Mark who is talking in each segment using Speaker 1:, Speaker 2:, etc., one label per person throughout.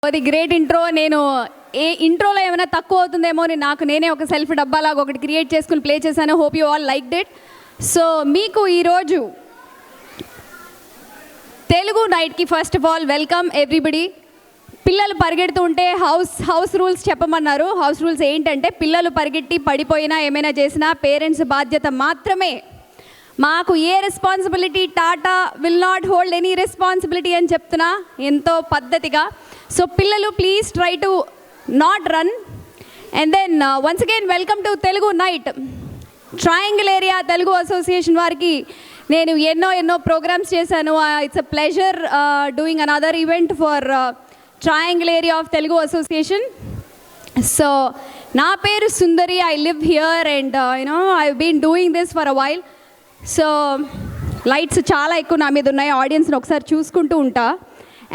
Speaker 1: అది great intro. నేను ఏ ఇంట్రోలో ఏమైనా తక్కువ అవుతుందేమో అని నేనే ఒక సెల్ఫ్ డబ్బాలాగా ఒకటి క్రియేట్ చేసుకుని ప్లే చేశాను. Hope you all liked it. So మీకు ఈరోజు తెలుగు నైట్కి first of all welcome everybody. పిల్లలు పరిగెడుతూ ఉంటే హౌస్ రూల్స్ చెప్పమన్నారు. హౌస్ రూల్స్ ఏంటంటే పిల్లలు పరిగెట్టి పడిపోయినా ఏమైనా చేసినా పేరెంట్స్ బాధ్యత మాత్రమే. మాకు ఏ responsibility TATA will not hold any responsibility అని చెప్తున్నా ఎంతో పద్ధతిగా. సో పిల్లలు please try to not run. And then once again welcome to Telugu night. Triangle area Telugu association వారికి నేను ఎన్నో ప్రోగ్రామ్స్ చేశాను. It's a pleasure doing another event for triangle area of Telugu association. So నా పేరు Sundari. I live here and I been doing this for a while. So lights చాలా ఎక్కువ నా మీద ఉన్నాయి. ఆడియన్స్ని ఒకసారి చూసుకుంటూ ఉంటా.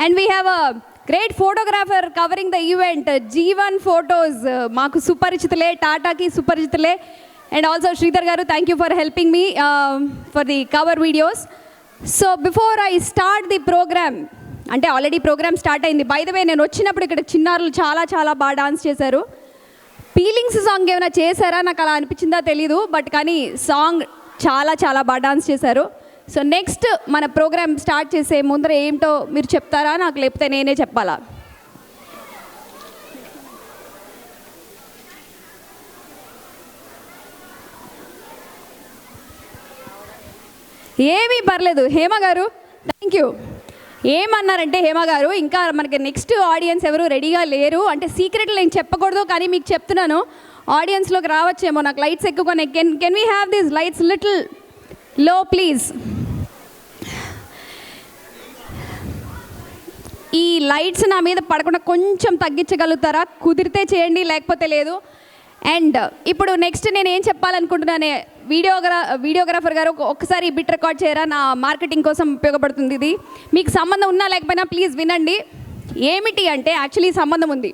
Speaker 1: And we have a great photographer covering the event. Jeevan photos మాకు సుపరిచితులే, టాటాకి సుపరిచితులే. And also Sridhar garu, thank you for helping me for the cover videos. So before I start the program, అంటే ఆల్రెడీ ప్రోగ్రామ్ స్టార్ట్ అయింది. బై ద వే నేను వచ్చినప్పుడు ఇక్కడ చిన్నారులు చాలా బాగా డాన్స్ చేశారు. ఫీలింగ్స్ సాంగ్ ఏమైనా చేశారా నాకు అలా అనిపించిందా తెలీదు, బట్ కానీ సాంగ్ చాలా బాగా డాన్స్ చేశారు. సో నెక్స్ట్ మన ప్రోగ్రామ్ స్టార్ట్ చేసే ముందర ఏంటో మీరు చెప్తారా నాకు, లేకపోతే నేనే చెప్పాలా? ఏమీ పర్లేదు హేమ గారు, థ్యాంక్ యూ. ఏమన్నారంటే హేమ గారు, ఇంకా మనకి నెక్స్ట్ ఆడియన్స్ ఎవరు రెడీగా లేరు అంటే సీక్రెట్లు నేను చెప్పకూడదు, కానీ మీకు చెప్తున్నాను ఆడియన్స్లోకి రావచ్చేమో. నాకు లైట్స్ ఎక్కువగా can we have these lights little లో ప్లీజ్. ఈ లైట్స్ నా మీద పడకుండా కొంచెం తగ్గించగలుగుతారా? కుదిరితే చేయండి, లేకపోతే లేదు. అండ్ ఇప్పుడు నెక్స్ట్ నేను ఏం చెప్పాలనుకుంటున్నానే, వీడియోగ్రాఫర్ గారు ఒక్కసారి బిట్ రికార్డ్ చేయరా, నా మార్కెటింగ్ కోసం ఉపయోగపడుతుంది. ఇది మీకు సంబంధం ఉన్నా లేకపోయినా ప్లీజ్ వినండి. ఏమిటి అంటే యాక్చువల్లీ సంబంధం ఉంది.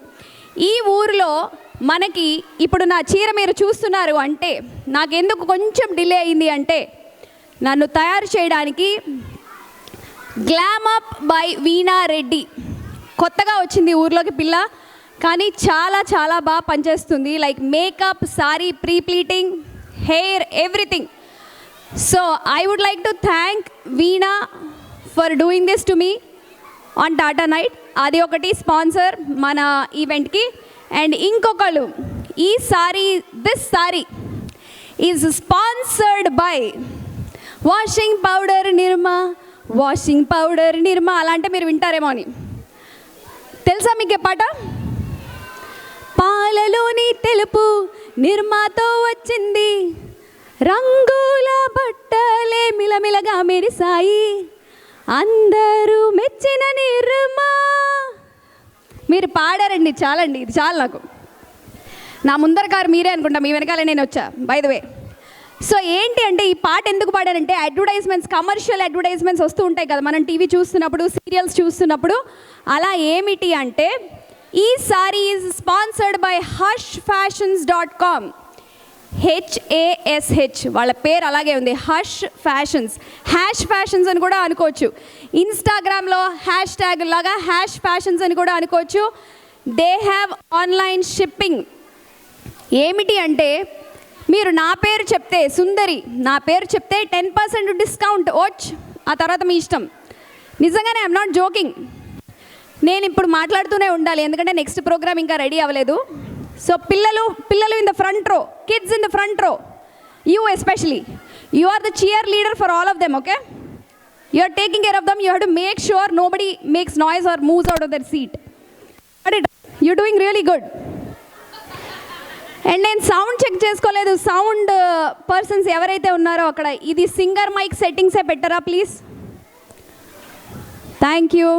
Speaker 1: ఈ ఊరిలో మనకి ఇప్పుడు నా చీర మీరు చూస్తున్నారు అంటే నాకెందుకు కొంచెం డిలే అయింది అంటే, నన్ను తయారు చేయడానికి glam up by Veena Reddy కొత్తగా వచ్చింది ఊర్లోకి పిల్ల, కానీ చాలా బాగా పనిచేస్తుంది. Like makeup, sari, pre pleating, hair, everything. So I would like to thank Veena for doing this to me on TATA night. అది ఒకటి స్పాన్సర్ మన ఈవెంట్కి. అండ్ ఇంకొకళ్ళు, ఈ sari, this sari is sponsored by washing powder Nirma. అలా అంటే మీరు వింటారేమో అని. తెలుసా మీకు పాట? పాలలోని తెలుపు నిర్మాతో వచ్చింది, రంగుల బట్టలే మిలమిలగా మెరిసాయి, అందరూ మెచ్చిన నిర్మా. మీరు పాడారండి, చాలండి, ఇది చాలు నాకు. నా ముందర కారు మీరే అనుకుంటా, మీ వెనకాలే నేను వచ్చా బై ద వే. సో ఏంటి అంటే ఈ పాట ఎందుకు పాడారంటే, అడ్వర్టైజ్మెంట్స్, కమర్షియల్ అడ్వర్టైజ్మెంట్స్ వస్తూ ఉంటాయి కదా మనం టీవీ చూస్తున్నప్పుడు, సీరియల్స్ చూస్తున్నప్పుడు. అలా ఏమిటి అంటే ఈ sorry is sponsored by hushfashions.com. HASH వాళ్ళ పేరు అలాగే ఉంది, హష్ ఫ్యాషన్స్. హ్యాష్ ఫ్యాషన్స్ అని కూడా అనుకోవచ్చు. ఇన్స్టాగ్రామ్లో హ్యాష్ ట్యాగ్ లాగా హ్యాష్ ఫ్యాషన్స్ అని కూడా అనుకోవచ్చు. They have online shipping. ఏమిటి అంటే మీరు నా పేరు చెప్తే, సుందరి నా పేరు చెప్తే 10% డిస్కౌంట్ వచ్చు. ఆ తర్వాత మీ ఇష్టం. నిజంగానే ఐఎమ్ నాట్ జోకింగ్. నేను ఇప్పుడు మాట్లాడుతూనే ఉండాలి ఎందుకంటే నెక్స్ట్ ప్రోగ్రామ్ ఇంకా రెడీ అవ్వలేదు. సో పిల్లలు in the front row, kids in the front row, you especially, you are the cheerleader for all of them. Okay, you are taking care of them. You have to make sure nobody makes noise or moves out of their seat. You doing really good. And నేను sound check చేసుకోలేదు. Sound persons ఎవరైతే ఉన్నారో అక్కడ ఇది singer mic సెట్టింగ్సే పెట్టరా please? Thank you.